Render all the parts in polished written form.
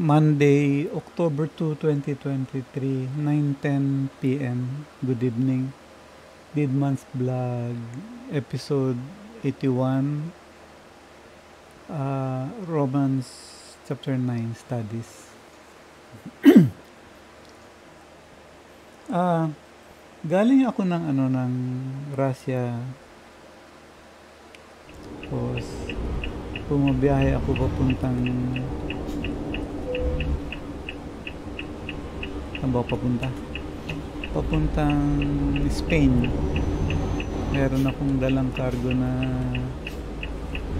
Monday, October 2, 2023, 9:10 p.m. Good evening. Didman's Vlog, episode 81, Romans chapter 9 studies. Galing ako ng Russia. Tapos bumabiyahe ako saan ba ako papunta? Papuntang Spain. Meron akong dalang cargo na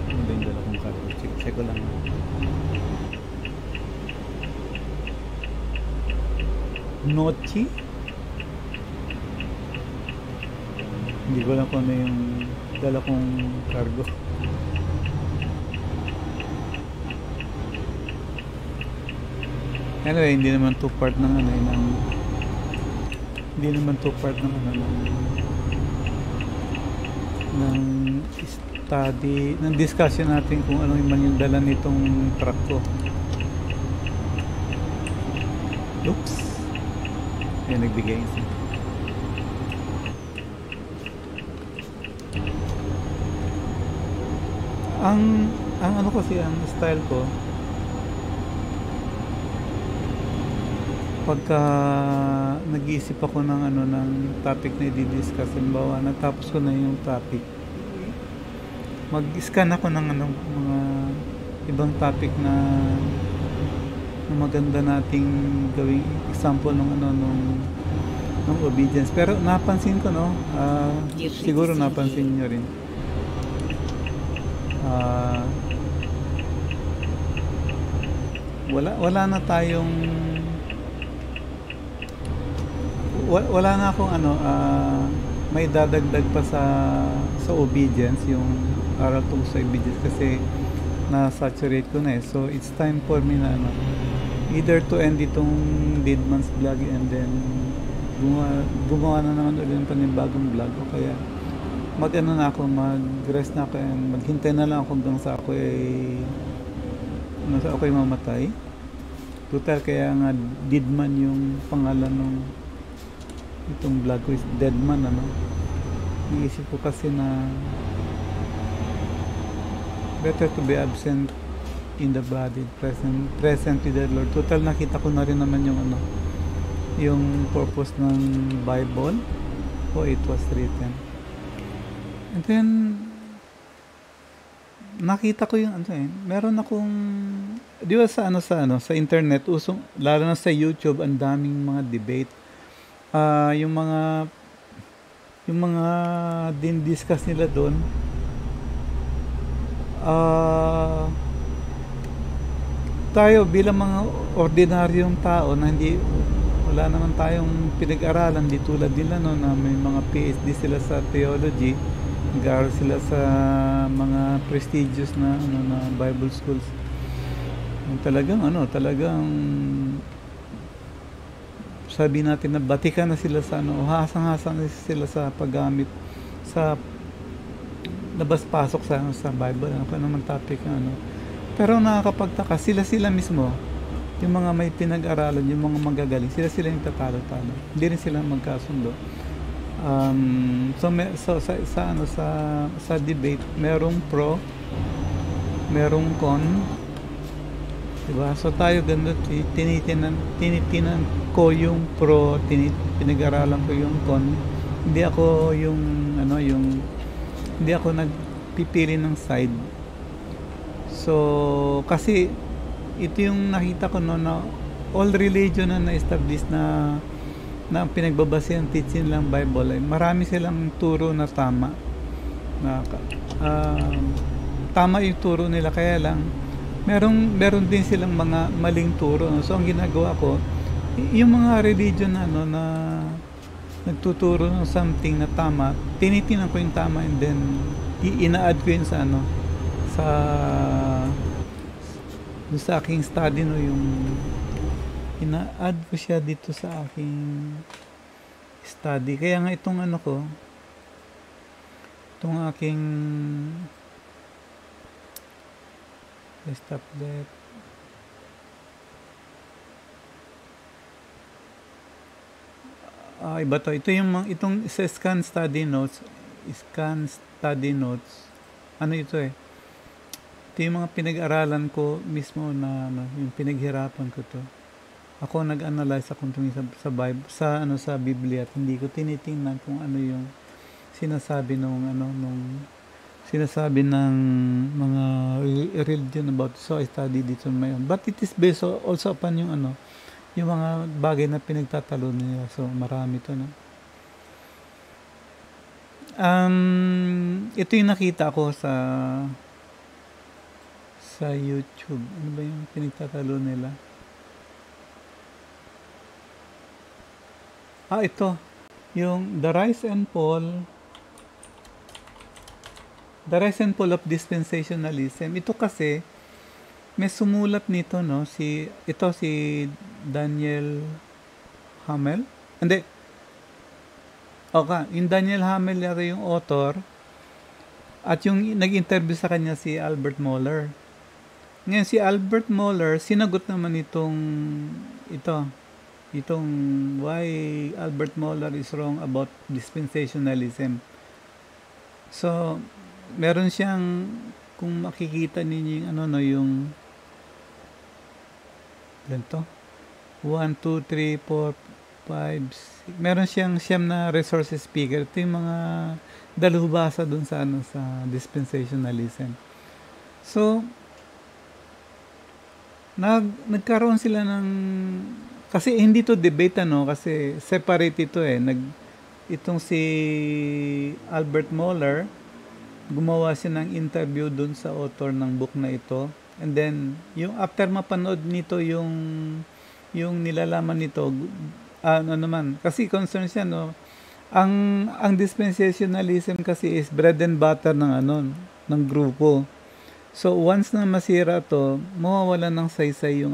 ano ba yung dala kong cargo? Check ko lang. Nochi? Hindi ko lang kung ano yung dala kong cargo. Anyway, hindi naman two part ng hindi naman two part ng study, ng discussion natin kung ano man yung dala nitong truck ko. Oops. Ayan, nagbigay isa. Ang ano kasi, ang style ko, pagka nag-iisip ako ng topic na i-discuss, halimbawa natapos ko na yung topic, mag-scan ako ng mga ibang topic na maganda nating gawing example ng obedience. Pero napansin ko, siguro napansin nyo rin, wala na tayong wala na akong may dadagdag pa sa obedience, yung aral tungkol sa obedience, kasi na-saturate ko na so it's time for me na either to end itong Didman's Vlog and then gumawa na naman ulit ng panibagong vlog, o kaya mag-rest na ako and maghintay na lang ako hanggang sa ako'y mamatay. Total, kaya nga Didman yung pangalan ng itong vlog ko is Deadman. Iisip ko kasi na better to be absent in the body, present with the Lord. Total, nakita ko na rin naman yung purpose ng Bible, o it was written. And then nakita ko yung meron akong, di ba sa internet, lalo na sa YouTube, ang daming mga debate. Yung mga din-discuss nila doon, tayo bilang mga ordinaryong tao na wala naman tayong pinag-aralan, di tulad nila na may mga PhD sila sa theology, nag-aaral sila sa mga prestigious na Bible schools. Talagang sabi natin na batikan na sila sa hasang-hasang na sila sa paggamit sa labas-pasok sa Bible, kung naman topic pero nakakapagtaka, sila mismo, yung mga may pinag-aralan, yung mga magagaling, sila yung tatalo-talo, hindi rin sila magkasundo. Sa debate, merong pro, merong con, diba? So tayo ganun, tinitinan ko yung pro, pinag-aralan ko yung con. Hindi ako hindi ako nagpipili ng side. So kasi ito yung nakita ko na all religion na na-establish na pinagbabase ang teaching lang Bible, marami silang turo na tama, tama yung turo nila, kaya lang meron din silang mga maling turo. So ang ginagawa ko, yung mga religion na nagtuturo ng something na tama, tinitinan ko yung tama, and then ina-add ko yun sa aking study, yung ina-add ko siya dito sa aking study. Kaya nga itong aking stop that. Iba to. Ito yung itong sa scan study notes, ano ito eh, ito yung mga pinag-aralan ko mismo na ano, yung pinaghirapan ko to. Ako nag-analyze akong tungkol sa Bible, sa Biblia, at hindi ko tinitingnan kung ano yung sinasabi sinasabi ng mga religion about. So I studied it on my own, but it is based also upon yung mga bagay na pinagtatalo nila. So marami to, no. Ito yung nakita ko sa YouTube. Ano ba yung pinagtatalo nila? Ito. Yung The Rise and Fall of Dispensationalism. Ito kasi, may sumulat nito, no? Si Daniel Hamel. Hindi. Okay, yung Daniel Hamel yata yung author. At yung nag-interview sa kanya si Albert Mohler. Ngayon, si Albert Mohler, sinagot naman itong why Albert Mohler is wrong about dispensationalism. So, meron siyang, kung makikita ninyo yung ganito, 1, 2, 3, 4, 5, 6. Meron siyang na resources speaker. Ito yung mga dalubhasa dun sa dispensationalism. So, nagkaroon sila ng, kasi hindi to debate, kasi separate ito eh. Itong si Albert Mohler, gumawa siya ng interview dun sa author ng book na ito. And then, yung after mapanood nito yung nilalaman nito, kasi concern siya, no? Ang dispensationalism kasi is bread and butter ng grupo. So once na masira to, mawawalan ng saysay yung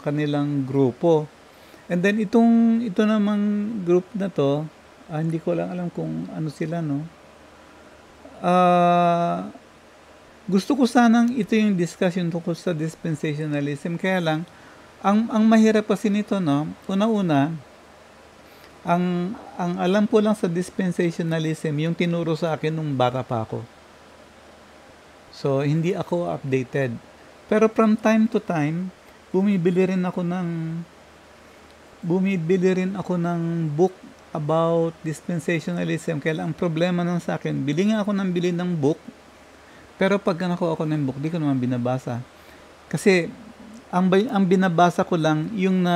kanilang grupo. And then ito namang group na to, hindi ko lang alam kung ano sila, no. Gusto ko sanang ito yung discussion tungkol sa dispensationalism, kaya lang ang mahirap kasi nito, no, una-una, ang alam ko lang sa dispensationalism, yung tinuro sa akin nung bata pa ako. So, hindi ako updated. Pero from time to time, bumibili rin ako ng book about dispensationalism. Kaya ang problema nang sa akin, bili nga ako ng book, pero pag nakuha ako ng book, di ko naman binabasa. Kasi, ang binabasa ko lang, yung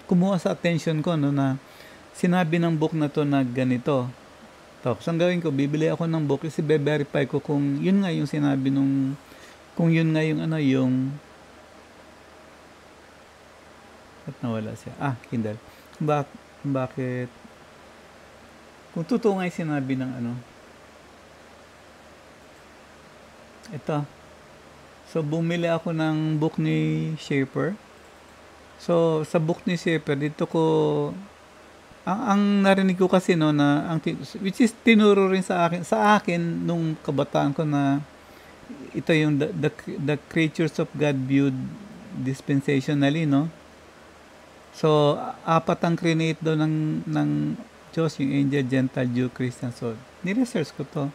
kumuha sa attention ko, no, na sinabi ng book na to na ganito. So, ang gawin ko, bibili ako ng book kasi be-verify ko kung yun nga yung sinabi kung yun nga yung at nawala siya. Kindle. Bakit? Kung totoo nga yung sinabi ng ito. So, bumili ako ng book ni Schaeffer. So, sa book ni Schaeffer, dito ko, ang narinig ko kasi, no, which is tinuro rin sa akin nung kabataan ko, na ito yung the creatures of God viewed dispensationally, no. So, 4 ang create daw ng Diyos, yung angel, Gentile, Jew, Christian. So, ni-research ko to.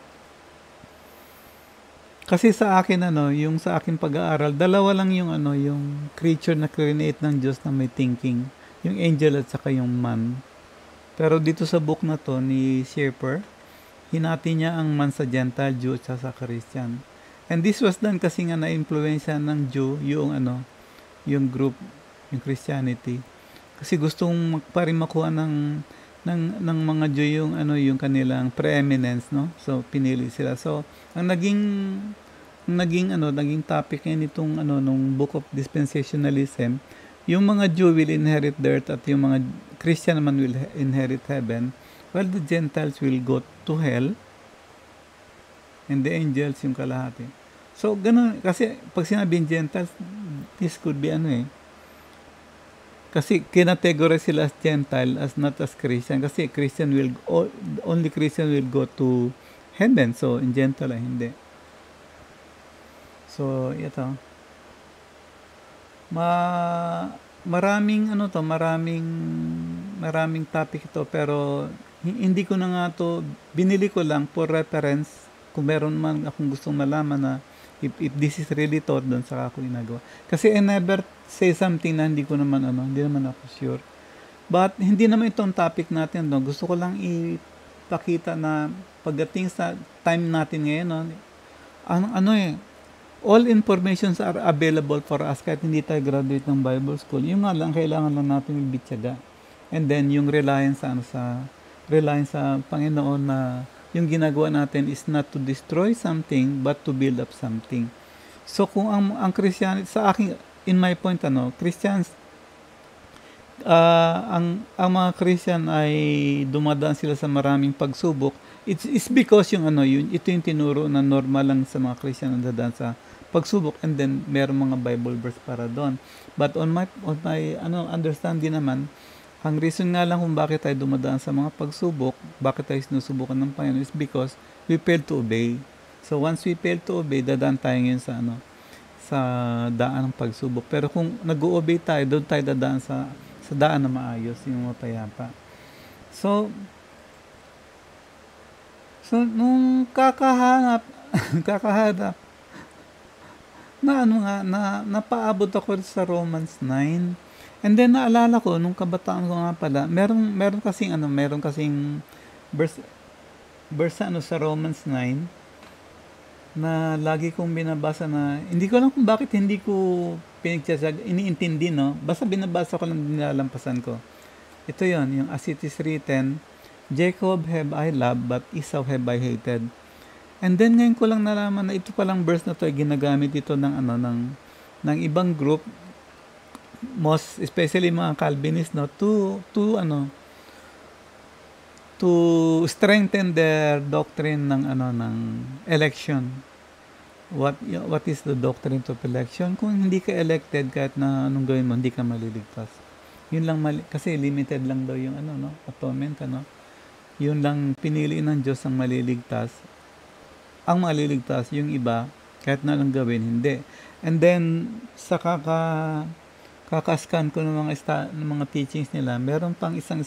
Kasi sa akin, yung sa akin pag-aaral, dalawa lang yung creature na create ng Diyos na may thinking. Yung angel at saka yung man. Pero dito sa book na to ni Schaeffer, hinati niya ang man sa Gentile, Jew at sa Christian. And this was done kasi nga na-influensya ng Jew yung group, yung Christianity. Kasi gustong makuha ng mga Jew yung kanilang preeminence, no? So pinili sila. So ang naging topic nitong nung Book of Dispensationalism, yung mga Jew will inherit the earth at yung mga Christian naman will inherit heaven, while the Gentiles will go to hell and the angels yung kalahati. So ganun, kasi pag sinabing Gentiles, this could be kasi kinategorize sila as Gentile as not as Christian, kasi only Christian will go to heaven, so in Gentile hindi. So ito, Ma maraming ano 'to, maraming topic ito pero hindi ko na nga 'to binili ko lang for reference kung meron man akong gustong malaman na if this is really taught do'n saka ko ginagawa. Kasi I never say something na hindi ko naman ano, hindi naman ako sure. But hindi naman itong topic natin 'no, gusto ko lang ipakita na pagdating sa time natin ngayon 'no, ano all informations are available for us kahit hindi tayo graduate ng Bible school. Yung nga lang, kailangan lang natin magbityaga. And then, yung reliance sa Panginoon na yung ginagawa natin is not to destroy something, but to build up something. So, kung ang Christianity, sa akin, in my point, Christians, ang mga Christian ay dumadaan sila sa maraming pagsubok. It's because ito yung tinuro na normal lang sa mga Christian na dadaan sa pagsubok, and then meron mga Bible verse para doon. But on my understanding naman, ang reason nga lang kung bakit tayo dumadaan sa mga pagsubok, bakit tayo sinusubukan ng Panginoon is because we fail to obey. So once we fail to obey, dadaan tayo ngayon sa daan ng pagsubok. Pero kung nag-o-obey tayo, doon tayo dadaan sa daan na maayos, yung mapayapa. So nung kakahanap napaabot ako sa Romans 9. And then naalala ko nung kabataan ko nga pala, meron kasing verse sa Romans 9 na lagi kong binabasa na hindi ko alam kung bakit hindi ko iniintindi, no? Basta binabasa ko lang, dinalampasan ko. Ito yon, yung as it is written, Jacob have I loved, but Esau have I hated. And then ngayon ko lang nalaman na ito palang verse na to ay ginagamit ito ng ibang group, most especially mga Calvinist, no, to strengthen their doctrine ng election. What is the doctrine of election? Kung hindi ka elected, kahit na anong gawin mo, hindi ka maliligtas. Yun lang kasi limited lang daw yung atonement, Yun lang pinili ng Diyos ang maliligtas. Ang maliligtas, yung iba, kahit na lang gawin, hindi. And then, sa kakaskan ko ng mga teachings nila, meron pang isang,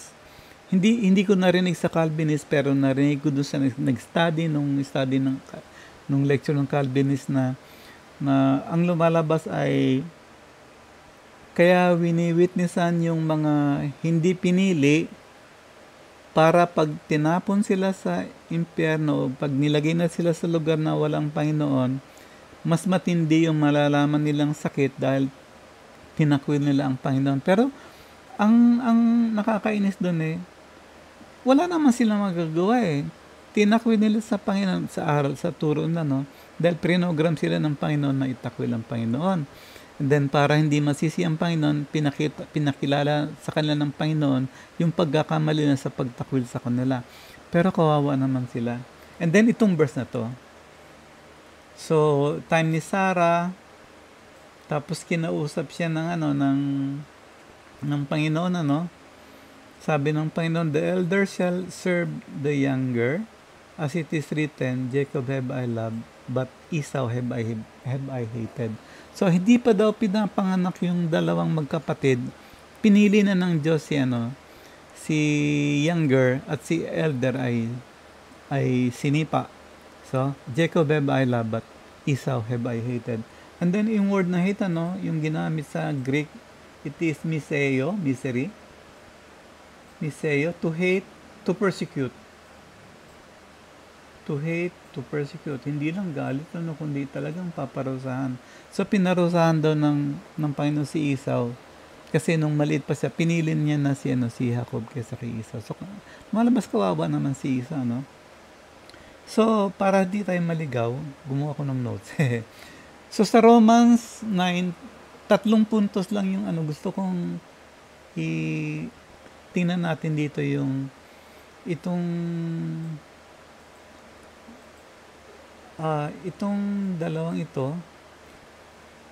hindi ko narinig sa Calvinist, pero narinig ko doon sa nag-study nung lecture ng Calvinist na ang lumalabas ay, kaya wini-witnessan yung mga hindi pinili, para pag tinapon sila sa impyerno, pag nilagay na sila sa lugar na walang Panginoon, mas matindi yung malalaman nilang sakit dahil tinakwil nila ang Panginoon. Pero ang nakakainis doon wala naman silang magagawa Tinakwil nila sa Panginoon sa aral, sa turo na, dahil prinogram sila ng Panginoon na itakwil ang Panginoon. And then, para hindi masisi ang Panginoon, pinakilala sa kanila ng Panginoon yung pagkakamali na sa pagtakwil sa kanila. Pero kawawa naman sila. And then, itong verse na to. So, time ni Sarah, tapos kinausap siya ng Panginoon, Sabi ng Panginoon, the elder shall serve the younger, as it is written, Jacob have I loved, but Esau have I hated. So, hindi pa daw pinapanganak yung dalawang magkapatid. Pinili na ng Diyos si younger at si elder ay sinipa. So, Jacob have I loved, but Esau have I hated. And then, yung word na hate, yung ginamit sa Greek, it is miseo, misery. Miseo, to hate, to persecute. To hate, to persecute. Hindi lang galit, kundi talagang paparusahan. So, pinarusahan daw ng Panginoon si Esau. Kasi nung maliit pa siya, pinili niya na si Jacob kaysa kay Esau. So, malabas kawawa naman si Esau, So, para di tayo maligaw, gumawa ko ng notes. So, sa Romans 9, 3 puntos lang yung gusto kong tingnan natin dito itong dalawang ito,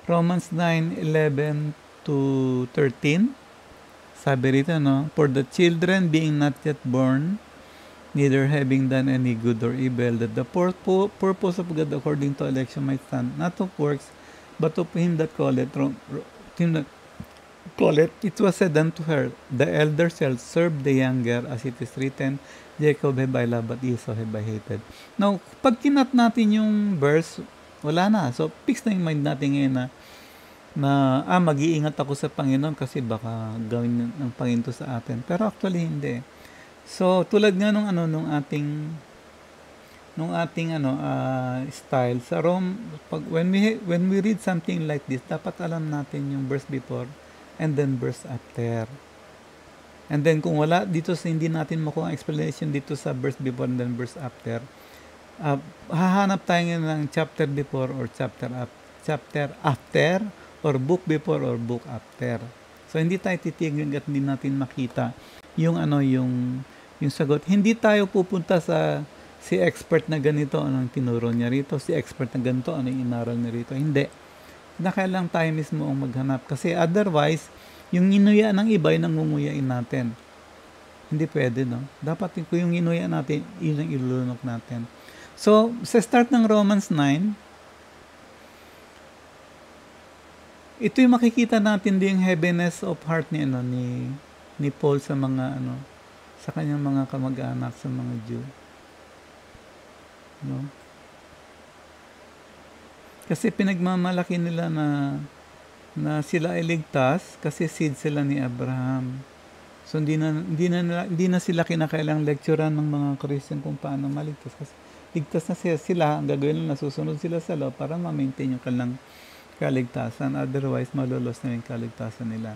Romans 9:11 to 13. Sabi rito, for the children being not yet born, neither having done any good or evil, that the purpose of God according to election might stand, not of works, but of him that calleth. call it was said unto her, the elder shall serve the younger, as it is written, Jacob have I loved, but Esau have I hated. Now, pag kinat natin yung verse, wala na. So, fix na yung mind natin ngayon na mag-iingat ako sa Panginoon kasi baka gawin ng Panginoon to sa atin. Pero actually, hindi. So, tulad nga nung ating style sa Rome, when we read something like this, dapat alam natin yung verse before and then verse after. And then kung wala dito hindi natin makuha ang explanation dito sa verse before and then verse after, hahanap tayo ng chapter before or chapter after, or book before or book after. So hindi tayo titigil at hindi natin makita yung sagot. Hindi tayo pupunta sa si expert na ganito, anong tinuro niya rito, si expert na ganito, anong inaral niya rito. Hindi. Nakailang tayo mismo ang maghanap. Kasi otherwise, yung inuya ng iba, yung nangunguyain natin. Hindi pwede, no? Dapat yung inuya natin, yun ang ilulunok natin. So, sa start ng Romans 9, ito yung makikita natin din yung heaviness of heart ni Paul sa mga sa kanyang mga kamag-anak sa mga Jew. No? Kasi pinagmamalaki nila na sila ay ligtas kasi seed sila ni Abraham. So hindi na sila kinakailang lecturean ng mga Christian kung paano maligtas. Kasi ligtas na sila, ang gagawin nila, nasusunod sila sa law para ma-maintain yung kanilang kaligtasan. Otherwise, malulos na yung kaligtasan nila.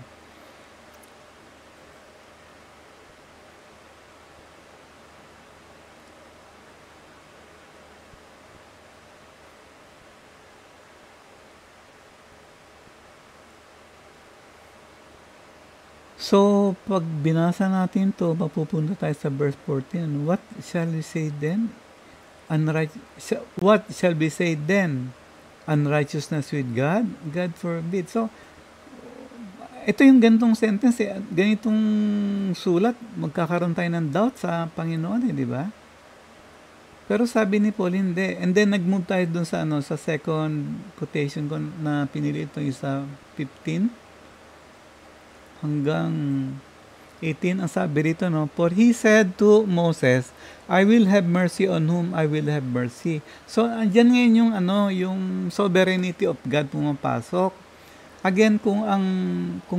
So, pag binasa natin to, mapupunta tayo sa verse 14. What shall we say then? What shall we say then? Unrighteousness with God? God forbid. So, ito yung ganitong sentence, ganitong sulat, magkakaroon tayo ng doubt sa Panginoon, di ba? Pero sabi ni Paul, hindi. And then, nag-move tayo dun sa second quotation ko na pinili ito, yung sa 15 hanggang 18, ang sabi rito, For he said to Moses, I will have mercy on whom I will have mercy. So, andyan ngayon yung sovereignty of God pumapasok. Again, kung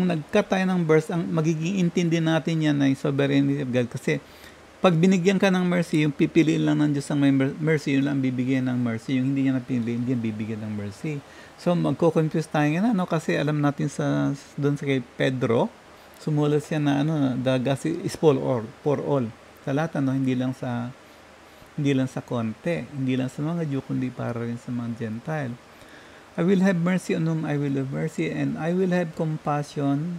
nag-cut tayo ng verse, ang magiging intindi natin yan ay sovereignty of God. Kasi, pag binigyan ka ng mercy, yung pipiliin lang ng Diyos ang may mercy, yun lang bibigyan ng mercy. Yung hindi niya napili, hindi niya bibigyan ng mercy. So, magko-confuse tayo nga kasi alam natin doon sa kay Pedro, sumulat siya na the gospel is for all. Sa lahat, hindi lang sa konti, hindi lang sa mga Jew, kundi para rin sa mga Gentile. I will have mercy on whom I will have mercy, and I will have compassion.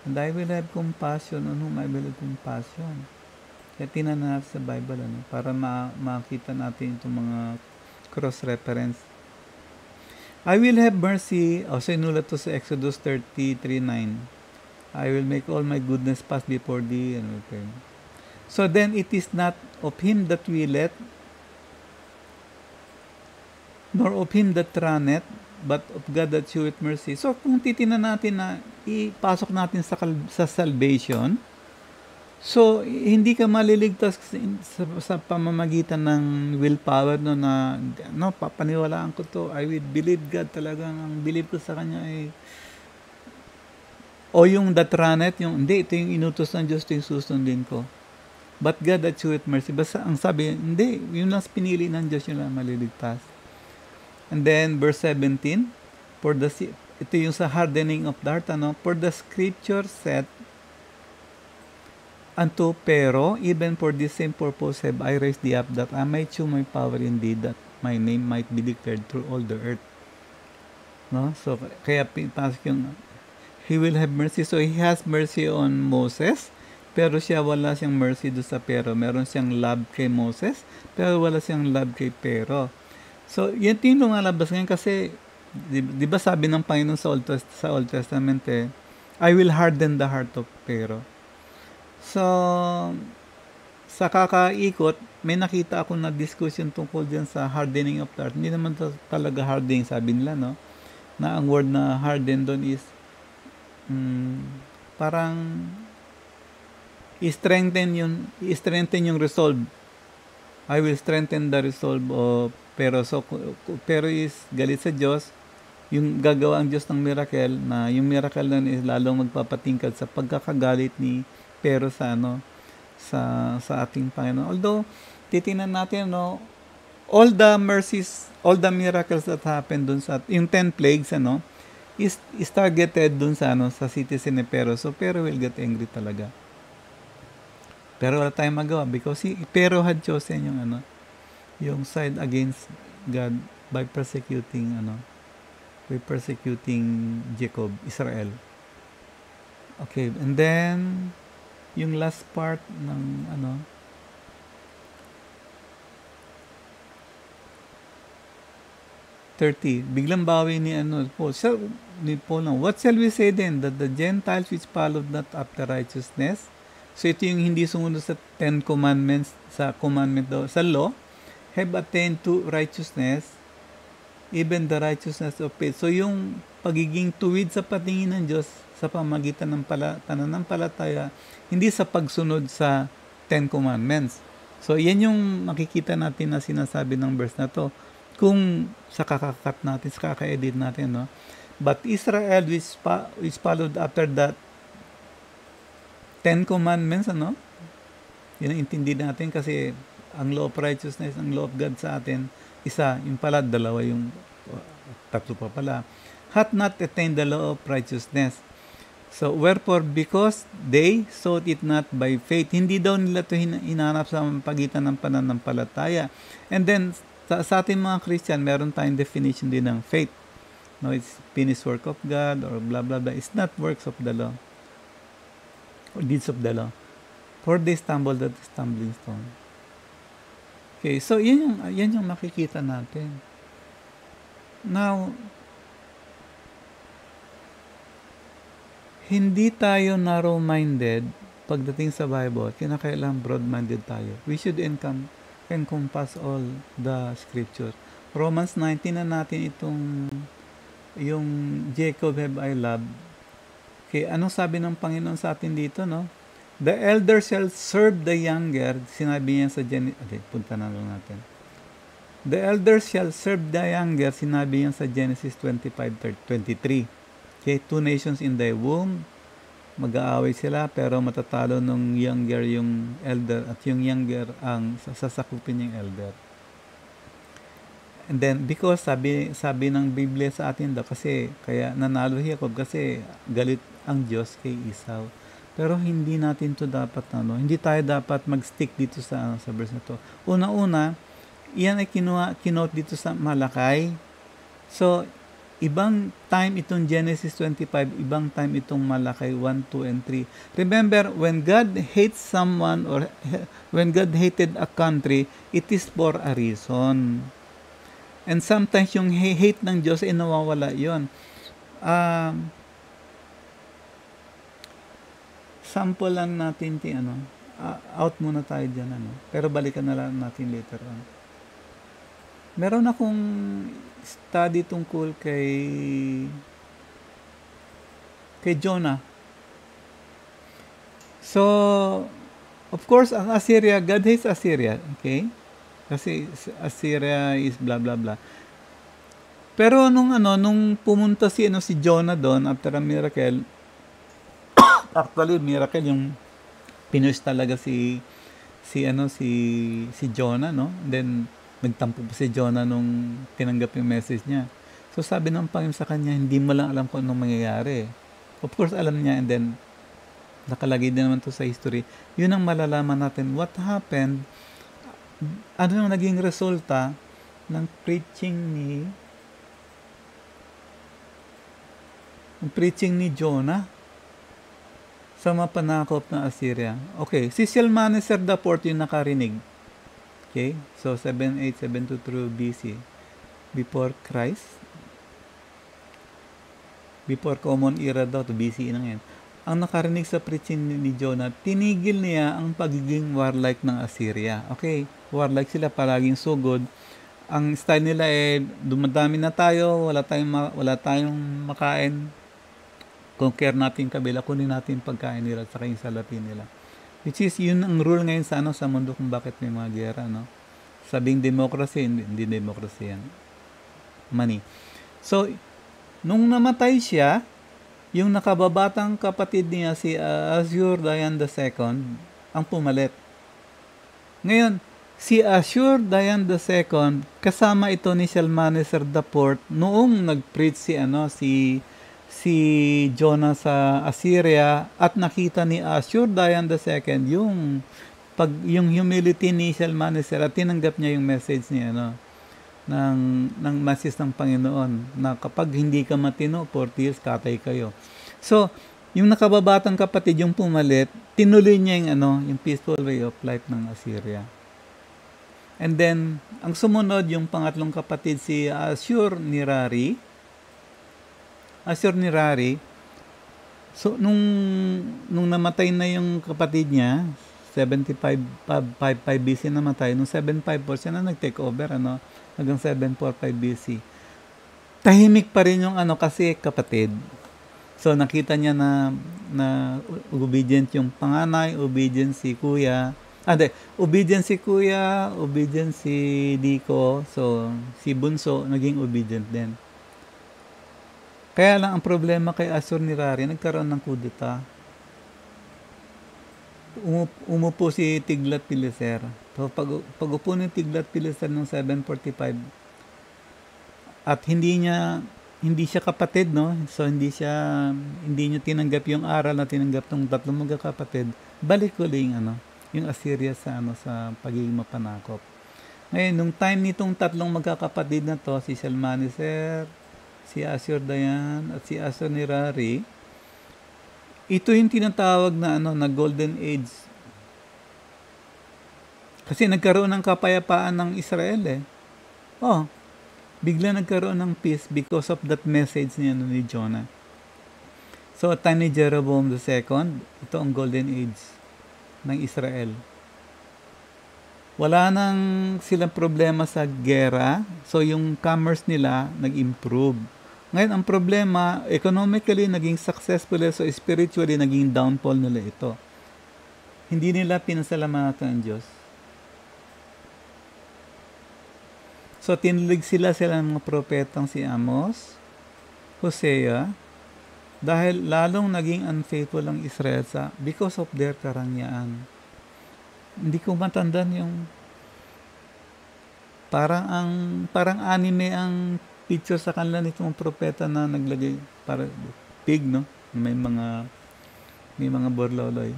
And I will have compassion on whom I will have compassion. Kaya tinanap sa Bible, para makita natin itong mga cross-reference. I will have mercy, sinulat to sa Exodus 33:9. I will make all my goodness pass before thee. So then, it is not of him that willeth, nor of him that runneth, but of God that sheweth mercy. So, kung titingnan natin na ipasok natin sa salvation, so, hindi ka maliligtas sa pamamagitan ng willpower papaniwalaan ko to. I will believe God talaga. Ang believe ko sa Kanya ay o yung that runneth, hindi, ito yung inutos ng Diyos, ito yung susundin ko. But God that sheweth mercy. Basta ang sabi, hindi, yun lang pinili ng Diyos, yun lang maliligtas. And then, verse 17, ito yung sa hardening of the heart, For the scripture said, unto pero, even for this same purpose have I raised thee up, that I might show my power in thee, that my name might be declared through all the earth. So, kaya pasok yung, He will have mercy. So, He has mercy on Moses, pero siya wala siyang mercy do sa pero. Meron siyang love kay Moses, pero wala siyang love kay pero. So, yan yung lumalabas ngayon kasi, di ba sabi ng Panginoon sa Old Testament, I will harden the heart of pero. So, sa kakaikot, may nakita ako na discussion tungkol dyan sa hardening of the heart. Hindi naman talaga hardening, sabi nila, no? Na ang word na harden doon is parang i-strengthen yung resolve. I will strengthen the resolve of pero. So, pero is galit sa Diyos, yung gagawa ang Diyos ng miracle, na yung miracle na is lalong magpapatingkad sa pagkakagalit ni pero sa sa ating Panginoon. Although titingnan natin, no, all the mercies, all the miracles that happened dun sa yung 10 plagues, is targeted dun sa sa citizen ni Pero. So Pero will get angry talaga. Pero wala tayong magawa because Pero had chosen yung side against God by persecuting Jacob, Israel. Okay, and then yung last part ng 30, biglang bawi ni Paul, what shall we say then, that the Gentiles which followed not after righteousness? So ito yung hindi sumunod sa 10 commandments, sa commandment daw, sa law, have attained to righteousness, even the righteousness of faith. So yung pagiging tuwid sa patingin ng Diyos sa pamagitan ng pananampalataya, hindi sa pagsunod sa 10 commandments. So yan yung makikita natin na sinasabi ng verse na to. Kung sa kakakat natin, sa kaka-edit natin, no? But Israel which followed after that 10 commandments, yun ang intindi natin kasi ang law of righteousness, ang law of God sa atin, isa, yung pala, dalawa, yung tatlo pa pala, hath not attained the law of righteousness. So, wherefore, because they sought it not by faith, hindi daw nila ito hinanap sa pagitan ng pananampalataya. And then, sa ating mga Christian, meron tayong definition din ng faith. No, it's finished work of God or blah, blah, blah. It's not works of the law or deeds of the law. For they stumbled at the stumbling stone. Okay, so yan yung makikita natin. Now, hindi tayo narrow-minded pagdating sa Bible. Kinakailangan broad-minded tayo. We should encompass all the scriptures. Romans 19 na natin yung Jacob have I loved. Okay, anong sabi ng Panginoon sa atin dito, no? The elder shall serve the younger. Sinabi niya sa punta na lang natin. The elder shall serve the younger. Sinabi niya sa Genesis 25:23. Okay, 2 nations in thy womb. Mag-aaway sila pero matatalo nung younger yung elder at yung younger ang sasakupin yung elder. And then because sabi ng Biblia sa atin daw kasi kaya nanalo si Jacob kasi galit ang Diyos kay Esau. Pero hindi natin to dapat hindi tayo dapat mag-stick dito sa verse na to. Una-una, iyan ay kinote dito sa Malakay. So ibang time itong Genesis 25, ibang time itong Malakay 1, 2, and 3. Remember, when God hates someone or when God hated a country, it is for a reason. And sometimes yung hate ng Diyos ay nawawala yun. Sample lang natin out muna tayo dyan, pero balikan na lang natin later on. Meron akong study tungkol kay Jonah. So, of course, ang Assyria, God hates Assyria, okay? Kasi Assyria is blah blah blah. Pero nung pumunta si Jonah doon after a miracle, actually miracle yung pinush talaga si Jonah, no? And then nagtampo pa si Jonah nung tinanggap yung message niya. So sabi ng Panginoon sa kanya, hindi mo lang alam kung anong mangyayari. Of course, alam niya, and then nakalagay din naman to sa history. Yun ang malalaman natin. What happened? Ano yung naging resulta ng preaching ni Jonah sa mapanakop na Assyria. Okay, si Shalmaneser IV yung nakarinig. Okay, so 787 through BC, before Christ, before Common Era daw, to BC na ngayon. ang nakarinig sa preaching ni Jonah, tinigil niya ang pagiging warlike ng Assyria. Okay, warlike sila, palaging sugod. Ang style nila dumadami na tayo, wala tayong makain. Conquer natin yung kabila, kunin natin yung pagkain nila at saka yung salapi nila. Which is, yun ang rule ngayon sa mundo kung bakit may mga gera, no? Sabing democracy, hindi democracy yan. Money. So, nung namatay siya, yung nakababatang kapatid niya si Ashur-dayan II ang pumalit. Ngayon, si Ashur-dayan II, kasama ito ni Shalmaneser IV noong nag-preach si Jonah sa Assyria at nakita ni Ashur-dayan II yung humility ni Shalmaneser at tinanggap niya yung message niya ng message ng Panginoon na kapag hindi ka matino, 40 years katay kayo. So, yung nakababatang kapatid yung pumalit, tinuloy niya yung peaceful way of life ng Assyria. And then, ang sumunod yung pangatlong kapatid si Ashur-nirari. So, nung namatay na yung kapatid niya, 55 BC namatay, nung 754 siya na nag-take over, hanggang 745 BC. Tahimik pa rin yung kasi kapatid. So, nakita niya na obedient yung panganay, obedient si kuya. Obedient si kuya, obedient si Diko. So, si Bunso, naging obedient din. Kaya lang, ang problema kay Ashur-nirari, nagkaroon ng kudeta. Umupo si Tiglath-Pileser. So, pag upo ni Tiglath-Pileser noong 745, at hindi siya kapatid, no? So, hindi niya tinanggap yung aral na tinanggap ng tatlong magkakapatid, balik ulit yung Assyria sa pagiging mapanakop. Ngayon, nung time nitong tatlong magkakapatid na to, si Shalmaneser, si Ashur-dayan, at si Ashur-nirari, ito yung tinatawag na Golden Age. Kasi nagkaroon ng kapayapaan ng Israel bigla nagkaroon ng peace because of that message ni Jonah. So, at time ni Jeroboam II, ito ang Golden Age ng Israel. Wala nang silang problema sa gera, so yung commerce nila nag-improve. Ngayon, ang problema, economically, naging successful, so spiritually, naging downfall nila ito. Hindi nila pinasalamatan ang Diyos. So, tinulig sila ng mga propetang si Amos, Hosea, dahil lalong naging unfaithful ang Israel because of their karangyaan. Hindi ko matandaan yung parang anime ang picture sa kanila nitong propeta na naglagay para pig, no? May mga borloloy.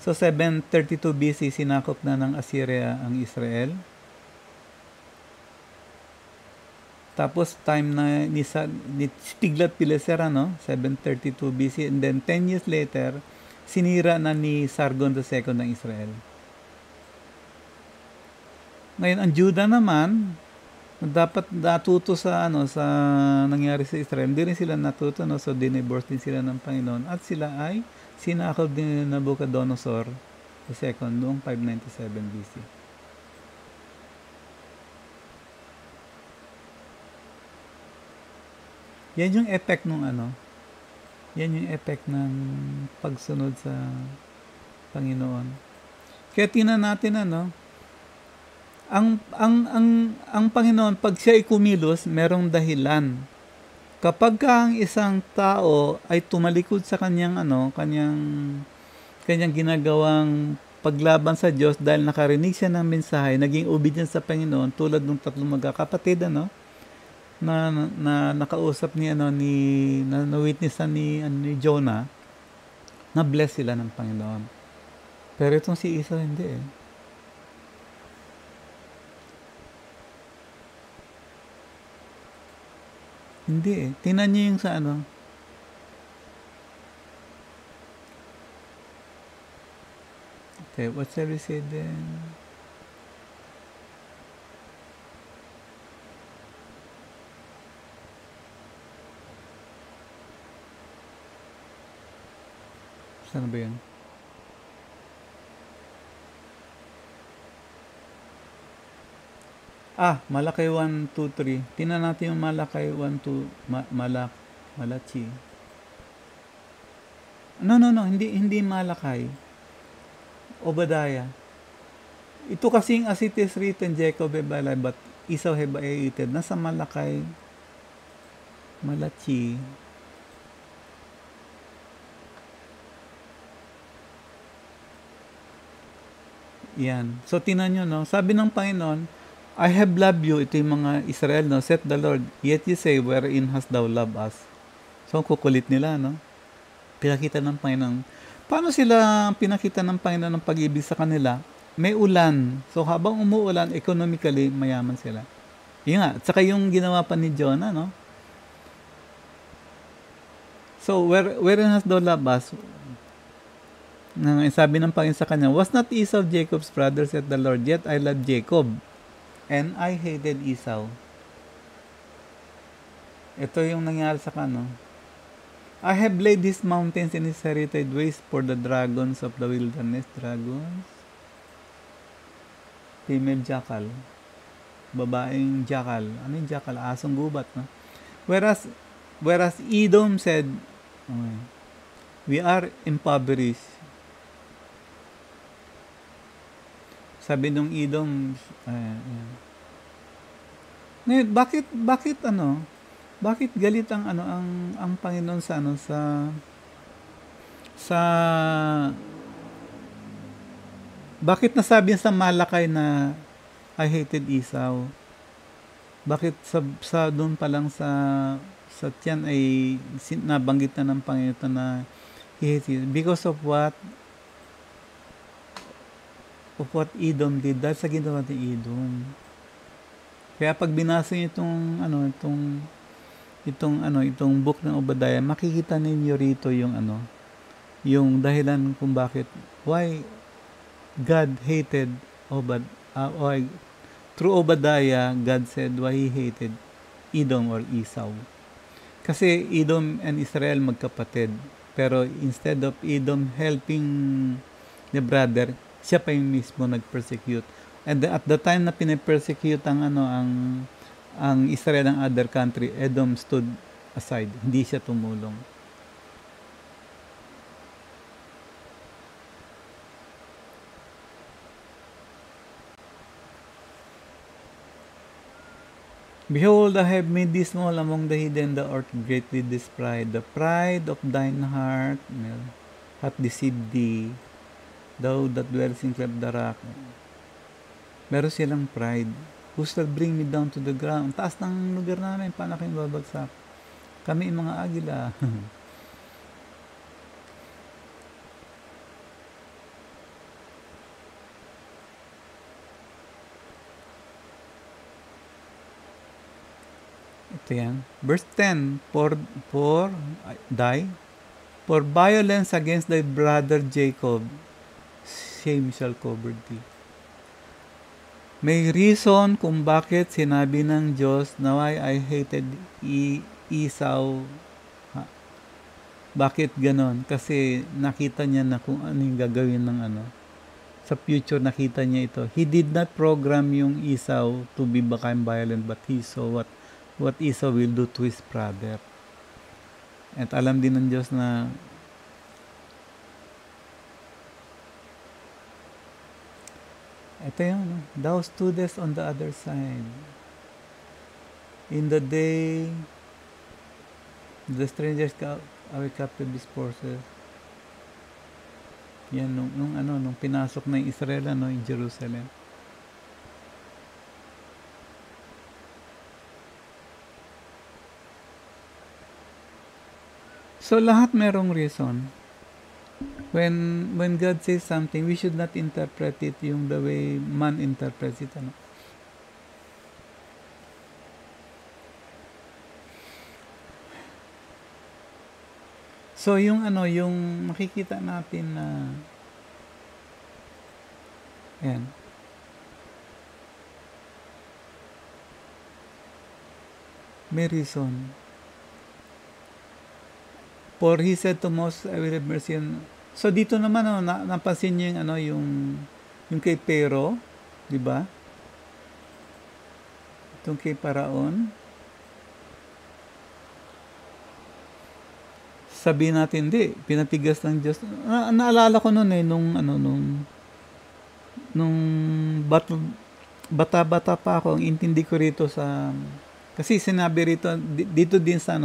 So 732 BC sinakop na ng Assyria ang Israel. Tapos time na ni Tiglath-Pileser 732 BC, and then 10 years later sinira na ni Sargon II ng Israel. Ngayon ang Judah naman dapat natuto sa nangyari sa Israel. Hindi rin sila natuto, so dinivorce din sila ng Panginoon at sila ay sinakop din ni Nabucodonosor II noong 597 BC. Yan yung effect yan yung effect ng pagsunod sa Panginoon. Kaya tingnan natin ang Panginoon, pag siya ay kumilos, merong dahilan. Kapag ang isang tao ay tumalikod sa kanyang ginagawang paglaban sa Diyos dahil nakarinig siya ng mensahe, naging obedient sa Panginoon, tulad ng tatlong magkakapatid na nakausap niya na witnessan ni Jonah, na bless sila ng Panginoon. Pero itong si Isa hindi Hindi Tingnan niyo yung sa Okay, what shall we say then? Saan ba yun? Malakay 1, 2, 3. Tingnan natin yung Malakay 1, 2, Malachi. No, no, no. Hindi Malakay. Obadiah. Ito kasing as it is written, Jacob have I loved, but Esau have I hated. Nasa Malakay, Malachi. Yan. So, tinan nyo, no? Sabi ng Panginoon, I have loved you. Ito yung mga Israel, no? Said the Lord, yet you say, wherein hast thou loved us? So, kukulit nila, no? Pinakita ng Panginoon. Paano sila pinakita ng Panginoon ng pag-ibig sa kanila? May ulan. So, habang umuulan, economically, mayaman sila. Yun nga. At saka yung ginawa pa ni Jonah, no? So, wherein hast thou loved us? Sabi ng Panginoon sa kanya, was not Esau Jacob's brother, said the Lord, yet I loved Jacob, and I hated Esau. Ito yung nangyari sa kano. I have laid these mountains in his heritage waste for the dragons of the wilderness. Dragons? Female jackal. Babaeng jackal. Ano yung jackal? Asong gubat, no? Whereas Edom said, we are impoverished. Sabi nung Edom, ngayon, bakit galit ang ang Panginoon sa bakit nasabi sa Malakay na I hated Esau? Bakit sa doon pa lang sa tiyan ay nabanggit na ng Panginoon na he hated? Because of what Edom did, dahil sa ginawa ni Edom. Kaya pag binasa niyo itong book ng Obadiah, makikita ninyo rito yung dahilan kung bakit, why God hated through Obadiah, God said why he hated Edom or Esau. Kasi Edom and Israel magkapatid. Pero instead of Edom helping the brother, siya pa yung mismo nag-persecute. And at the time na pine-persecute ang Israel ng other country, Edom stood aside. Hindi siya tumulong. Behold, I have made thee small among the heathen, thou art greatly despised. The pride of thine heart hath deceived thee. Thou that dwells in cleft the rock. Meron silang pride. Who shall bring me down to the ground? Taas ng lugar namin, paano kayo babagsak? Kami mga agila. Ito yan. Verse 10, For violence against thy brother Jacob, shame shall cover thee. May reason kung bakit sinabi ng Diyos na why I hated Esau. Bakit ganon? Kasi nakita niya na kung ano yung gagawin ng sa future nakita niya ito. He did not program yung Esau to become violent, but he saw what Esau will do to his brother. At alam din ng Diyos na ito yun, thou stoodest on the other side. In the day the strangers are captive these forces. Yan, nung pinasok na yung Israel, in Jerusalem. So, lahat merong reason. When God says something, we should not interpret it yung the way man interprets it. So, yung makikita natin na ayan. May reason. For he said to Moses, I will have mercy on So dito naman napansin niyo yung yung kay Pero, 'di ba? Itong kay Paraon. Sabi natin, hindi, pinatigas ng Diyos. Naalala ko noon nung bata-bata pa ako, ang intindi ko rito kasi sinabi rito, dito din sa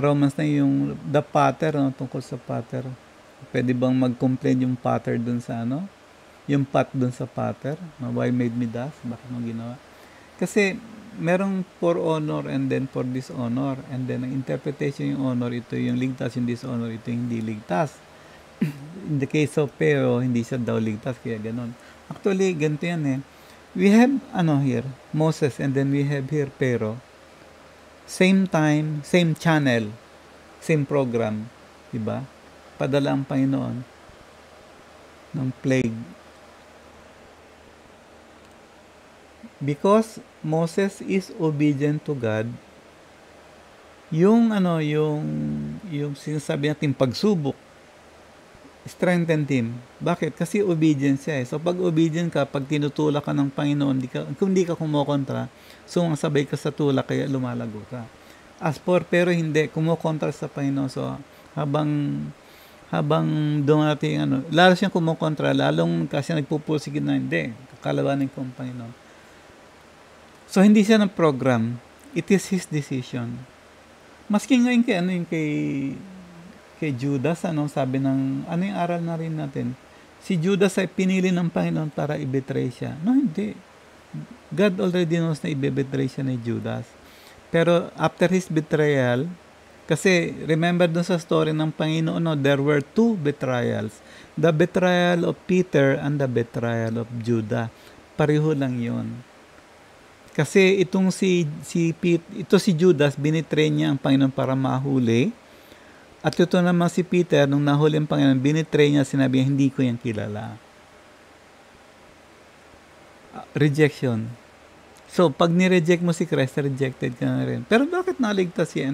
Romans na yung the pater, tungkol sa pater. Pwede bang mag-complain yung pater dun sa yung pat dun sa pater? Why made me thus? Bakit mo ginawa? Kasi merong for honor and then for dishonor. And then ang interpretation yung honor, ito yung ligtas, yung dishonor, ito yung hindi ligtas. In the case of Pero, hindi siya daw ligtas, kaya ganun. Actually, ganito yan eh. We have, here, Moses, and then we have here Pero. Same time, same channel, same program, diba? Padala ang Panginoon ng plague. Because Moses is obedient to God, yung sinasabi natin pagsubok, strengthen him. Bakit? Kasi obedient siya eh. So pag obedient ka, pag tinutulak ka ng Panginoon, kung di ka kumokontra, sumasabay ka sa tulak, kaya lumalago ka. As for Pero hindi, kumokontra sa Panginoon. So habang dumating lalo siyang kumokontra, lalong kasi nagpupusigid na hindi, kakalabanin ko ang Panginoon. So hindi siya ng program, it is his decision. Maski ngayon kay Judas, sabi ng, yung aral na rin natin, si Judas ay pinili ng Panginoon para i-betray siya. No, hindi. God already knows na i-betray siya ni Judas. Pero after his betrayal, kasi remember dun sa story ng Panginoon, there were two betrayals. The betrayal of Peter and the betrayal of Judas. Pareho lang yon. Kasi itong si Judas, binitray niya ang Panginoon para mahuli. At ito naman si Peter, nung nahuli ang Panginoon, binitray niya, sinabi niya, hindi ko yan kilala. Rejection. So, pag ni-reject mo si Christ, rejected ka na rin. Pero bakit naligtas si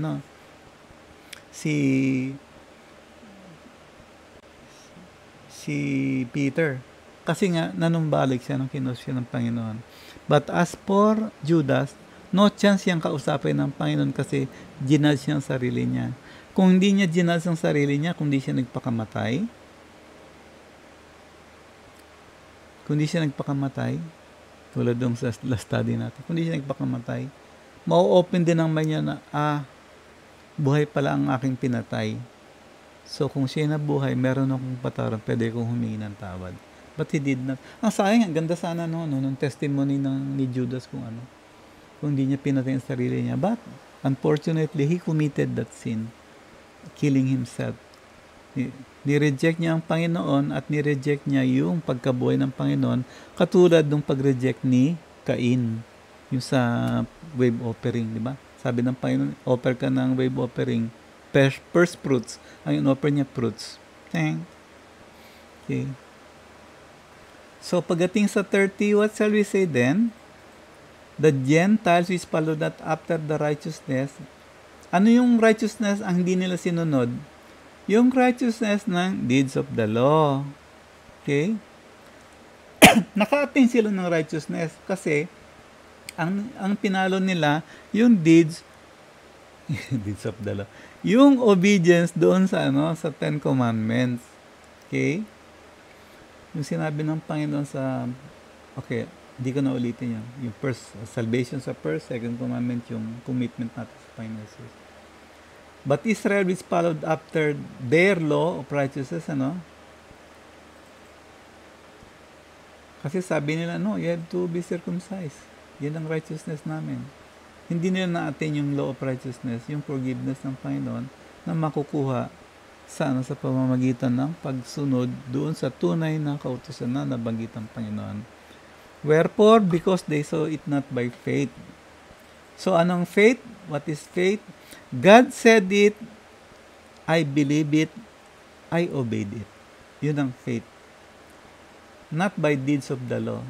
Peter? Kasi nga, nanumbalik siya nung kinus siya ng Panginoon. But as for Judas, no chance siyang kausapin ng Panginoon kasi ginudge niya ang sarili niya. Kung hindi niya ginudge ang sarili niya, kung di siya nagpakamatay, tulad dong sa last study natin, kung di siya nagpakamatay, mau-open din ang mind niya na, buhay pala ang aking pinatay. So kung siya nabuhay, meron akong patawaran, pwede kong humingi ng tawad. But he did not. Ang sayang, ang ganda sana nung testimony ni Judas kung hindi niya pinatay ang sarili niya. But unfortunately, he committed that sin, killing himself. Ni-reject niya ang Panginoon at ni-reject niya yung pagkabuhay ng Panginoon, katulad ng pag-reject ni Cain, yung sa wave offering, di ba? Sabi ng Panginoon, offer ka ng wave offering, first fruits. Ang in-offer niya, fruits. Okay. So, pagdating sa 30, what shall we say then? The Gentiles which follow not after the righteousness. Ano yung righteousness ang hindi nila sinunod? Yung righteousness ng deeds of the law. Okay? Naka-attain sila ng righteousness kasi ang pinalo nila yung deeds of the law. Yung obedience doon sa Ten Commandments. Okay? Yung sinabi ng Panginoon hindi ko na ulitin yun. Yung first, salvation sa first, second commandment, yung commitment natin sa Panginoon Jesus. But Israel which followed after their law of righteousness, kasi sabi nila, you have to be circumcised. Yan ang righteousness namin. Hindi nila na-attain yung law of righteousness, yung forgiveness ng Panginoon, na makukuha sa pamamagitan ng pagsunod doon sa tunay na kautusan na nabanggit ng Panginoon. Wherefore, because they saw it not by faith. So, anong faith? What is faith? God said it, I believe it, I obeyed it. Yun ang faith. Not by deeds of the law.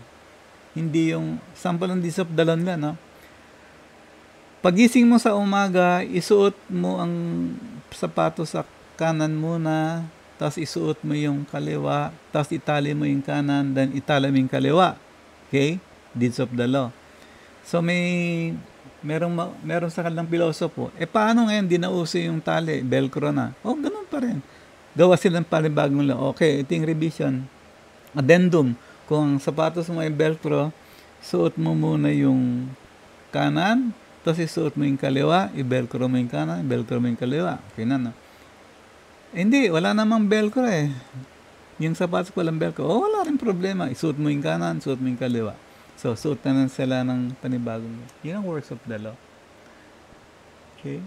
Hindi yung sample ng deeds of the law nila, Pagising mo sa umaga, isuot mo ang sapatos sa kanan muna, tapos isuot mo yung kaliwa, tapos itali mo yung kanan, then itali mo yung kaliwa. Okay? Deeds of the law. So merong sa kanilang pilosopo, paano ngayon di nauso yung tali, velcro na? Ganun pa rin. Gawa silang panibagong law. Okay, ito yung revision. Addendum, kung ang sapatos mo ay velcro, suot mo muna yung kanan, tapos isuot mo yung kaliwa, i-velcro mo yung kanan, i-velcro mo yung kaliwa. Okay na, no? Hindi, wala namang velcro eh. Yung sapatos ko walang velcro. Wala rin problema. Isuot mo yung kanan, suot mo yung kaliwa. So, suot na sila ng panibagong law. Yun ang works of the law. Okay?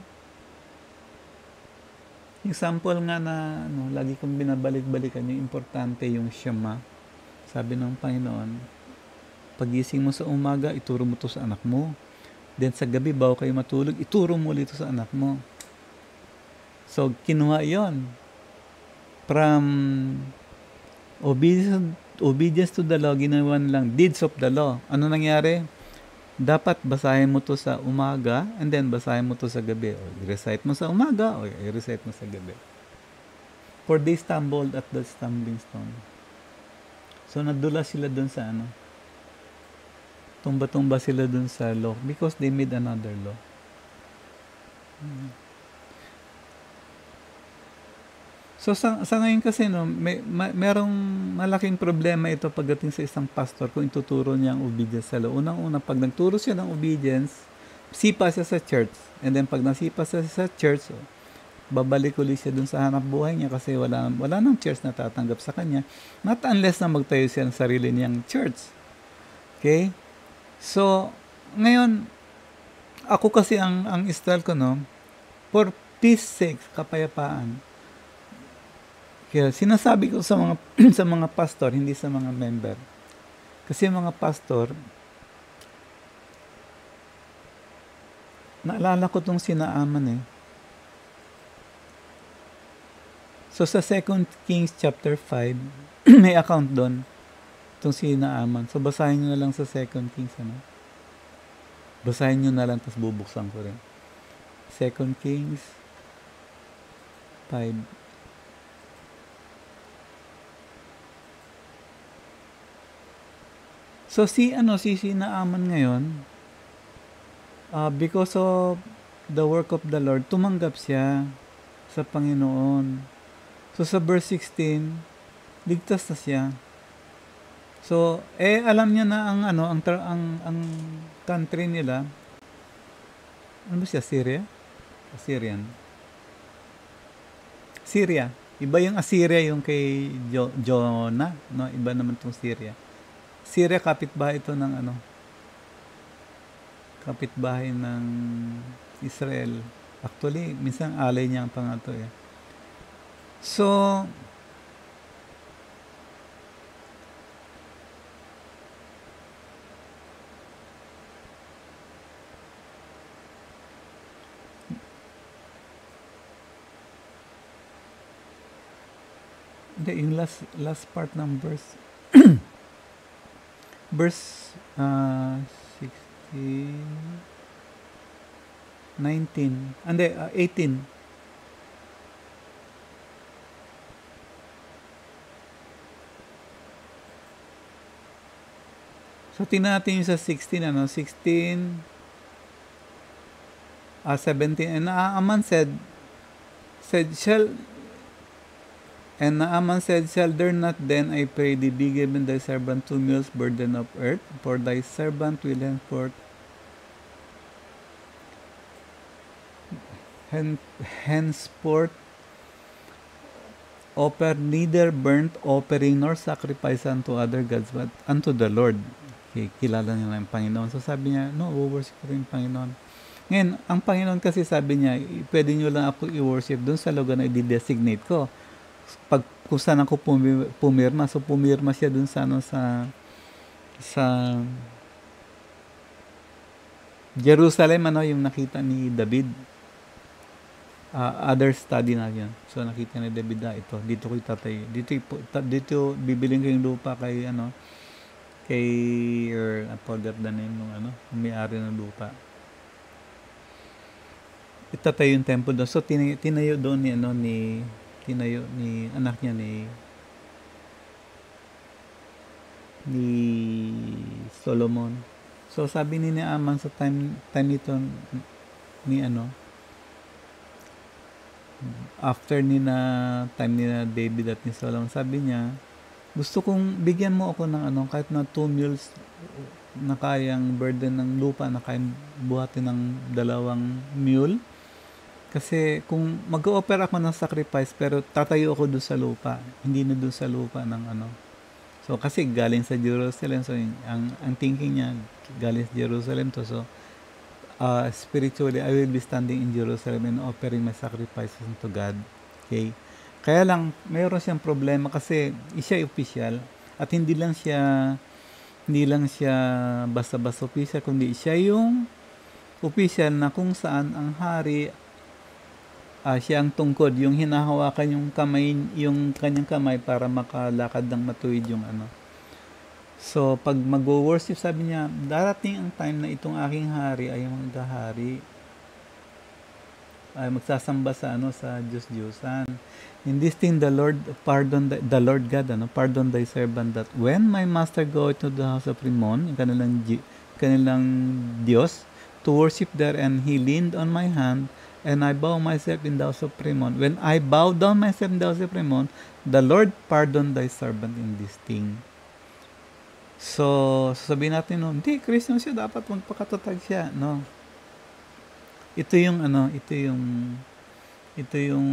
Yung sample nga na lagi kong binabalik-balikan, yung importante yung Shema. Sabi ng Panginoon, pagising mo sa umaga, ituro mo to sa anak mo. Then sa gabi, bago kayo matulog, ituro mo ulit sa anak mo. So, kinuha yon from obedience to the law, ginawa lang deeds of the law. Ano nangyari? Dapat basahin mo to sa umaga and then basahin mo to sa gabi. O i-recite mo sa umaga o i-recite mo sa gabi. For they stumbled at the stumbling stone. So nadula sila dun sa tumba-tumba sila dun sa law because they made another law. So sa ngayon kasi merong malaking problema ito pagdating sa isang pastor kung ituturo niya ang obedience sa law. Unang-una, pag nagturo siya ng obedience, sipa siya sa church. And then pag nasipa siya sa church, babalik ulit siya dun sa hanap buhay niya kasi wala nang church na tatanggap sa kanya. Not unless na magtayo siya ng sarili niyang church. Okay? So, ngayon, ako kasi ang style ko, for peace sake, kapayapaan. Kaya sinasabi ko sa mga sa mga pastor, hindi sa mga member. Kasi mga pastor, naalala ko tong sinaaman eh. So sa 2 Kings chapter 5, may account doon itong sinaaman. So basahin nyo na lang sa 2 Kings. Basahin nyo na lang, tapos bubuksan ko rin. 2 Kings 5. So si Naaman ngayon, because of the work of the Lord, tumanggap siya sa Panginoon. So sa verse 16, ligtas na siya. So alam niya na ang country nila. Ano ba siya? Syria? Assyrian. Syria. Iba yung Assyria yung kay Jonah, no? Iba naman tong Syria. Syria, kapitbahay ito ng kapitbahay ng Israel. Actually, minsan alay niya ang pangato eh. So, yung last part ng verse verse 16, 19, 18. So tingnan natin yung sa 16, 16, 17, and Naaman said, shall there not then, I pray thee, be given thy servant 2 meals burden of earth? For thy servant will henceforth offer neither burnt offering nor sacrifice unto other gods, but unto the Lord. Okay, kilala niya ng Panginoon. So sabi niya, worship ko rin Panginoon. Ngayon, ang Panginoon kasi sabi niya, pwede nyo lang ako i-worship doon sa lugar na i-designate ko. Kung saan ako pumirma. So pumirma siya dun sa Jerusalem, yung nakita ni David. Other study na yan. So nakita ni David ito. Dito ko itatay. Dito bibiling ko yung lupa kay I forgot the name ng may-ari ng lupa. Itatayo yung temple doon. So tinayo doon ni tinayo ni anak niya ni Solomon. So sabi ni Naaman sa time nito ni after time ni na David at ni Solomon, sabi niya, gusto kong bigyan mo ako ng kahit na 2 mules na kayang burden ng lupa, na kayang buhatin ng 2 mule. Kasi kung mag-o-offer ako ng sacrifice, pero tatayo ako doon sa lupa, hindi na doon sa lupa ng So kasi galing sa Jerusalem, so ang thinking niya, galing sa Jerusalem to, so spiritually, I will be standing in Jerusalem and offering my sacrifices unto God. Okay? Kaya lang, mayroon siyang problema kasi siya official at hindi lang siya basta-basta official, kundi siya yung official na kung saan ang hari, siya ang tungkod, yung hinahawakan yung kanyang kamay para makalakad ng matuwid yung So, pag mag-worship, sabi niya, darating ang time na itong aking hari ay maghahari, ay magsasamba sa Diyos-Diyosan. In this thing, the Lord God, pardon thy servant, that when my master go to the house of Rimmon, yung kanilang Diyos, to worship there, and he leaned on my hand, and I bow myself in the house of Rimmon. When I bow down myself in the house of Rimmon, the Lord pardon thy servant in this thing. So, sabihin natin, hindi, Christian siya, dapat magpakatatag siya, no? Ito yung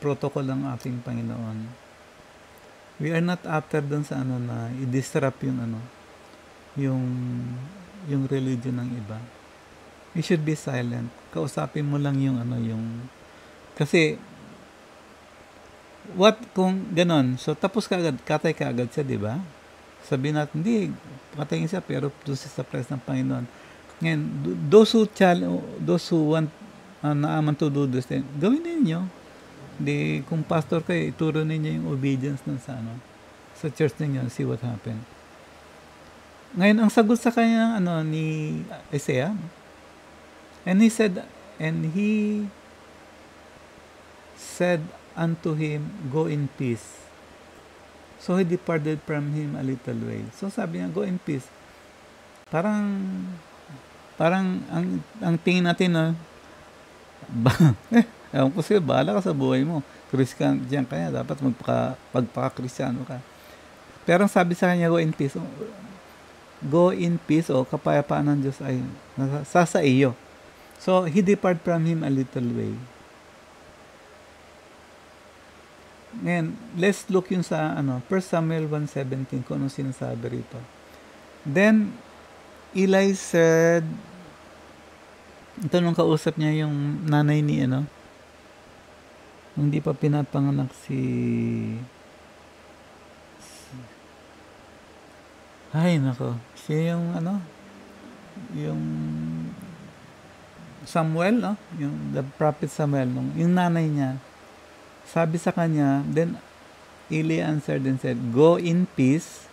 protocol ng ating Panginoon. We are not after dun sa na i-disrupt yung religion ng iba. We should be silent. Kausapin mo lang yung kasi kung ganon, so tapos katay ka agad siya, di ba? Sabihin natin, hindi, patayin siya, pero doon siya sa presence ng Panginoon. Ngayon, those who want naaman to do this, gawin ninyo. Di, kung pastor kayo, ituro ninyo yung obedience nun sa church ninyo, see what happen. Ngayon, ang sagot sa kanya, ni Isaiah, and he said unto him, go in peace. So he departed from him a little way. So sabi niya, go in peace. Parang ang tingin natin, ewan ko sa'yo, bahala ka sa buhay mo. Christian diyan kaya, dapat magpaka-Kristyano ka. Pero sabi sa kanya, go in peace. Go in peace, kapayapaan ng Diyos ay sa iyo. So he departed from him a little way. Ngayon, let's look yung sa 1 Samuel 1:17, kung anong sinasabi rito. Then, Eli said, ito nung kausap niya yung nanay ni hindi pa pinapanganak ay nako, siya yung yung Samuel, yung the prophet Samuel, yung nanay niya, sabi sa kanya, then Eli answered and said, go in peace,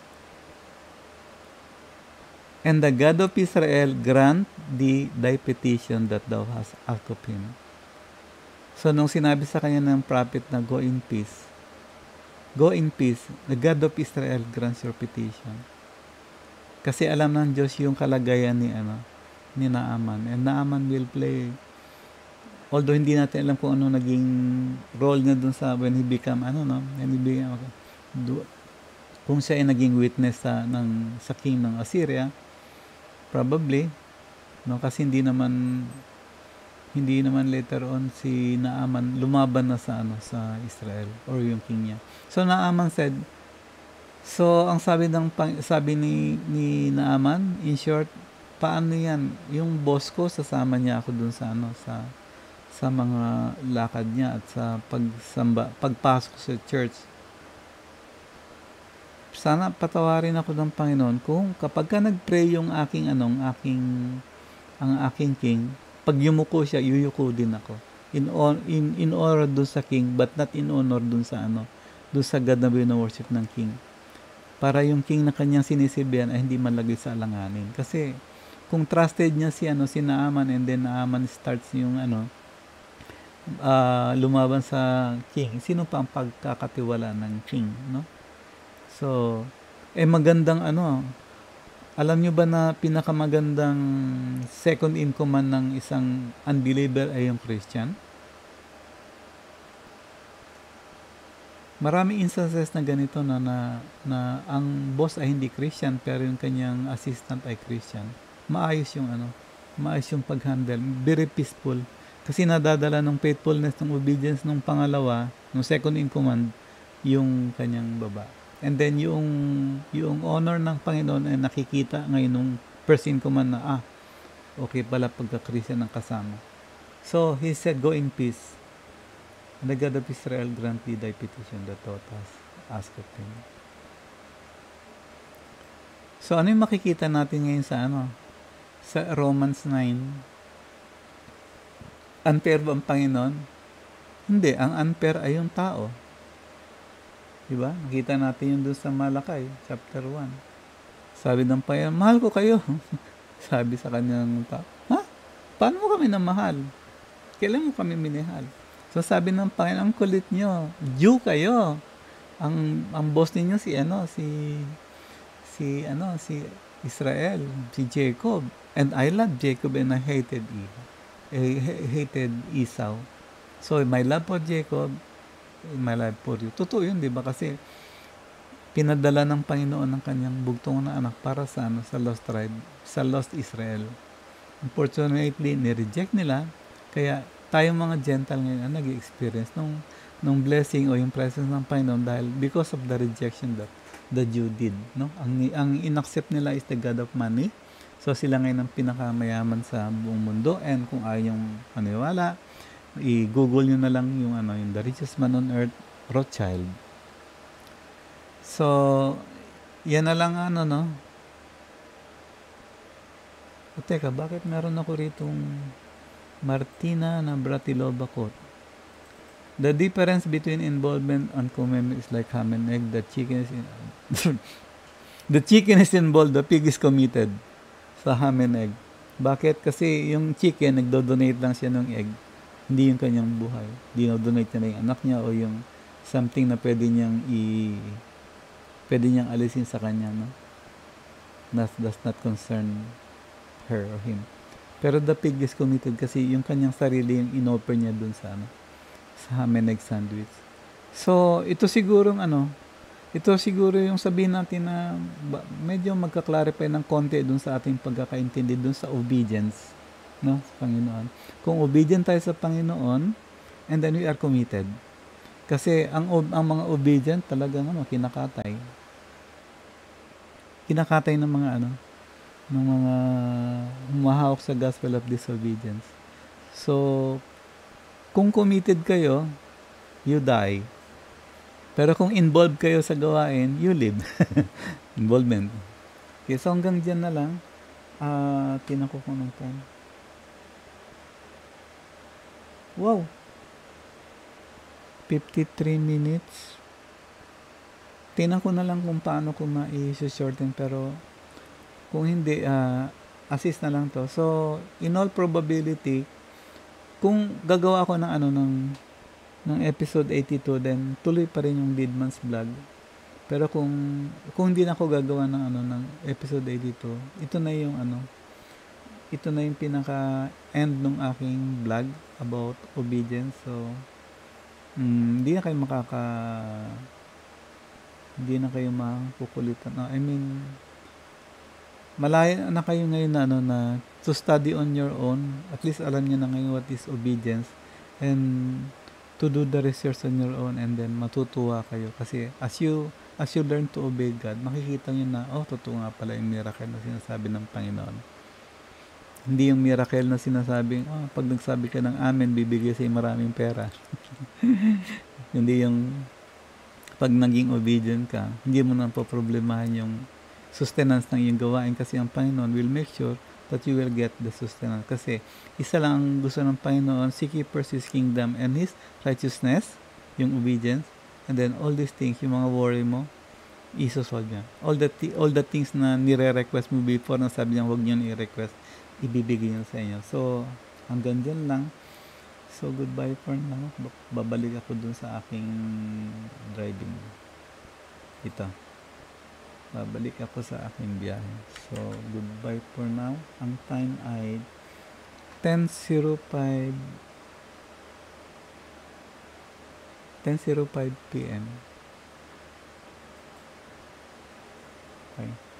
and the God of Israel grant thee thy petition that thou hast asked of him. So, nung sinabi sa kanya ng prophet na go in peace, the God of Israel grants your petition. Kasi alam ng Diyos yung kalagayan ni Naaman. And Naaman will play, although hindi natin alam kung ano naging role niya dun sa when he became kung siya ay naging witness sa king ng Assyria, probably, kasi hindi naman later on si Naaman lumaban na sa Israel or yung king niya. So Naaman said, so ang sabi ni Naaman, in short, paano yan? Yung boss ko, sasama niya ako dun sa sa mga lakad niya at sa pagpasok sa church. Sana patawarin ako ng Panginoon kung kapag ka nag-pray yung ang aking king, pag yumuko siya, yuyuko din ako. In honor dun sa king, but not in honor dun sa dun sa God na wino-worship ng king. Para yung king na kanyang sinisibihan ay hindi malagay sa alanganin. Kasi kung trusted niya si Naaman, and then Naaman starts yung lumaban sa king, sino pa ang pagkakatiwala ng king, no? So, magandang ano, alam nyo ba na pinakamagandang second in command ng isang unbeliever ay yung Christian? Maraming instances na ganito na ang boss ay hindi Christian pero yung kanyang assistant ay Christian. Maayos yung pag-handle, very peaceful. Kasi nadadala ng faithfulness, ng obedience ng pangalawa, ng second in command, yung kanyang baba. And then yung honor ng Panginoon ay nakikita ngayon nung first in command na, okay pala pagka-Christian ang kasama. So, he said, go in peace. And the God of Israel grant thee thy petition that thou hast asked of him. So, ano yung makikita natin ngayon sa Romans 9? Unfair ba ang Panginoon? Hindi, ang unfair ay yung tao. Diba? Nakita natin yun doon sa Malakay, chapter 1. Sabi ng Panginoon, mahal ko kayo. Sabi sa kanyang tao, paano mo kami namahal? Kailan mo kami minahal? So sabi ng Panginoon, ang kulit nyo. Jew kayo. Ang boss ninyo si Israel, si Jacob. And I love Jacob and I hated Esau. So my love for Jacob, my love for you. Totoo yun, di ba? Kasi pinadala ng Panginoon ng kanyang bugtong na anak para sa lost tribe, sa lost Israel. Unfortunately, ni-reject nila. Kaya tayong mga Gentile ngayon ang nag-experience nung blessing o yung presence ng Panginoon dahil because of the rejection that the Jew did, no? Ang inaccept nila is the God of money. So sila ngayon ang pinakamayaman sa buong mundo, and kung ayaw yung maniwala, i-google nyo na lang yung the richest man on earth, Rothschild. So yan na lang no? Teka, bakit meron ako ritong Martina Navratilova quote? The difference between involvement and commitment is like ham and egg. The chicken is involved, the pig is committed sa ham and egg. Bakit? Kasi yung chicken, nagdo-donate lang siya ng egg. Hindi yung kanyang buhay. Dinodonate niya na yung anak niya o yung something na pwede niyang alisin sa kanya, no? That does not concern her or him. Pero the pig is committed kasi yung kanyang sarili yung inoffer niya dun sa ham and egg sandwich. So, ito siguro yung sabihin natin na medyo magka-clarify ng konti dun sa ating pagkakaintindi dun sa obedience, no, sa Panginoon. Kung obedient tayo sa Panginoon, and then we are committed. Kasi ang mga obedient talagang kinakatay. Kinakatay ng mga ng mga humahawak sa gospel of disobedience. So, kung committed kayo, you die. Pero kung involved kayo sa gawain, you live. Involvement. Okay, so hanggang dyan na lang. Tinako ko ng time. Wow! 53 minutes. Tingnan ko na lang kung paano ko ma-shorten, pero kung hindi, assist na lang to. So, in all probability, kung gagawa ako ng episode 82, then tuloy pa rin yung Leadman's Vlog. Pero kung hindi na ako gagawa ng episode 82, ito na yung pinaka-end ng aking vlog about obedience. So, hindi na kayo makukulitan. I mean, malaya na kayo ngayon na to study on your own. At least alam niyo na ngayon what is obedience, and to do the research on your own, and then matutuwa kayo. Kasi as you learn to obey God, makikita niyo na, totoo nga pala yung miracle na sinasabi ng Panginoon. Hindi yung miracle na sinasabing, pag nagsabi ka ng amen, bibigay sa'yo maraming pera. Hindi yung pag naging obedient ka, hindi mo na poproblemahan yung sustenance ng iyong gawain, kasi ang Panginoon will make sure that you will get the sustenance. Kasi isa lang ang gusto ng Panginoon, seek ye first His kingdom and His righteousness, yung obedience, and then all these things, yung mga worry mo, isosolve yan. All the things na nire-request mo before, na sabi niya huwag niyo i-request, ibibigay niyo sa inyo. So, hanggang dyan lang. So, goodbye for now. Babalik ako dun sa aking driving. Ito. Babalik ako sa aking biyahe. So, goodbye for now. Ang time ay 10:05 10:05 p.m. Okay.